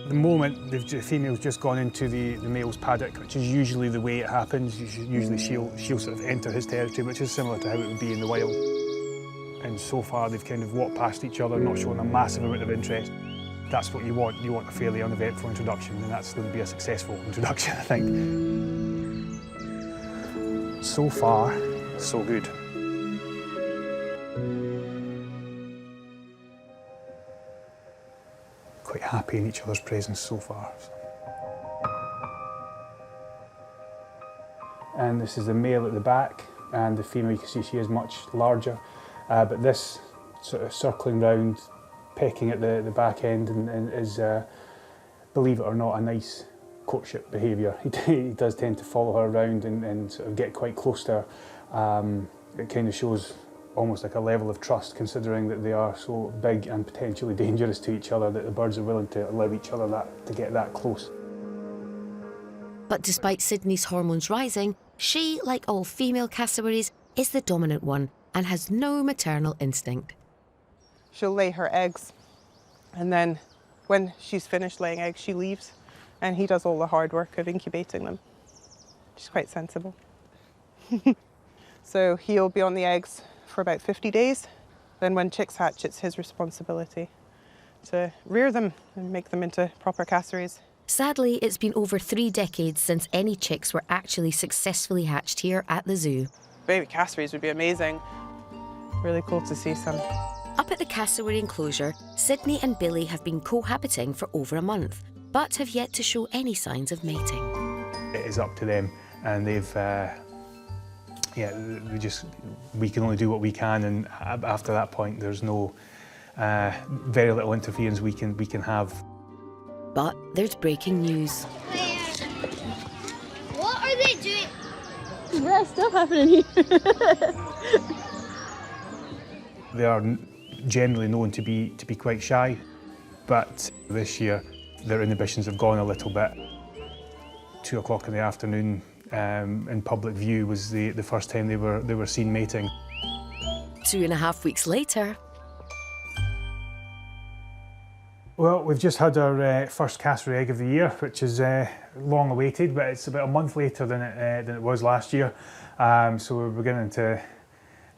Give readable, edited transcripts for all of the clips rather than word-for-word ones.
the moment the female's just gone into the male's paddock, which is usually the way it happens. Usually she'll sort of enter his territory, which is similar to how it would be in the wild. And so far they've kind of walked past each other, not showing a massive amount of interest. That's what you want. You want a fairly uneventful introduction, and that's going to be a successful introduction, I think. So far, so good. Quite happy in each other's presence so far. And this is the male at the back, and the female, you can see she is much larger. But this sort of circling round, pecking at the back end, and is, believe it or not, a nice courtship behaviour. He does tend to follow her around and sort of get quite close to her. It kind of shows almost like a level of trust, considering that they are so big and potentially dangerous to each other, that the birds are willing to allow each other to get that close. But despite Sydney's hormones rising, she, like all female cassowaries, is the dominant one and has no maternal instinct. She'll lay her eggs, and then when she's finished laying eggs, she leaves, and he does all the hard work of incubating them. She's quite sensible. So he'll be on the eggs for about 50 days. Then when chicks hatch, it's his responsibility to rear them and make them into proper cassowaries. Sadly, it's been over 3 decades since any chicks were actually successfully hatched here at the zoo. Baby cassowaries would be amazing. Really cool to see some. Up at the cassowary enclosure, Sydney and Billy have been cohabiting for over a month, but have yet to show any signs of mating. It is up to them, and they've, we can only do what we can, and after that point, there's no, very little interference we can have. But there's breaking news. What are they doing? Yeah, stuff happening here. They are generally known to be quite shy, but this year their inhibitions have gone a little bit. 2 o'clock in the afternoon in public view was the first time they were seen mating. 2.5 weeks later. Well, we've just had our first cassowary egg of the year, which is long awaited, but it's about a month later than it was last year. So we're beginning to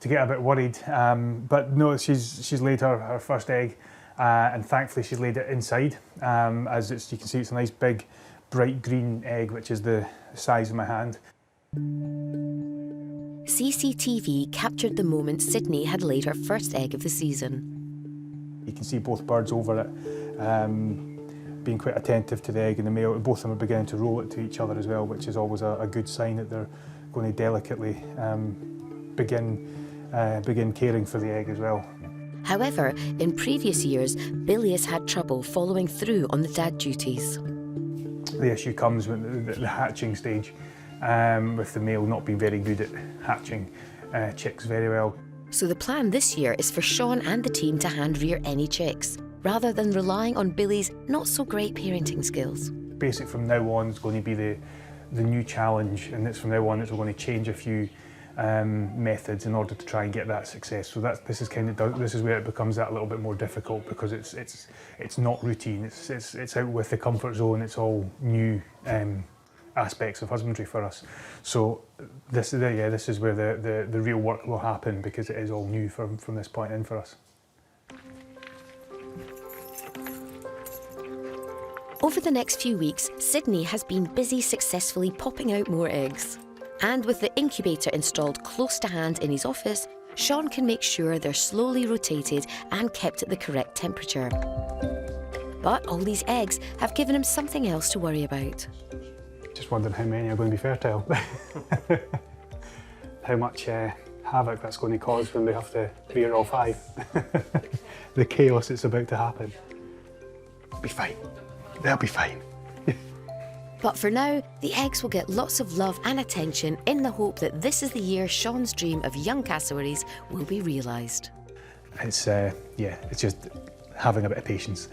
get a bit worried. But no, she's laid her first egg, and thankfully she's laid it inside. As you can see, it's a nice big bright green egg, which is the size of my hand. CCTV captured the moment Sydney had laid her first egg of the season. You can see both birds over it, being quite attentive to the egg and the male. Both of them are beginning to roll it to each other as well, which is always a good sign that they're going to delicately begin caring for the egg as well. However, in previous years, Billy has had trouble following through on the dad duties. The issue comes with the hatching stage, with the male not being very good at hatching chicks very well. So the plan this year is for Sean and the team to hand rear any chicks, rather than relying on Billy's not-so-great parenting skills. Basically, from now on, it's going to be the new challenge, and it's from now on that we're going to change a few methods in order to try and get that success. So this is where it becomes that little bit more difficult, because it's not routine. It's out with the comfort zone. It's all new aspects of husbandry for us. So this is where the real work will happen, because it is all new from this point in for us. Over the next few weeks, Sydney has been busy successfully popping out more eggs. And with the incubator installed close to hand in his office, Sean can make sure they're slowly rotated and kept at the correct temperature. But all these eggs have given him something else to worry about. Just wondering how many are going to be fertile. How much havoc that's going to cause when we have to rear all 5. The chaos that's about to happen. Be fine. They'll be fine. But for now, the eggs will get lots of love and attention in the hope that this is the year Sean's dream of young cassowaries will be realised. It's just having a bit of patience.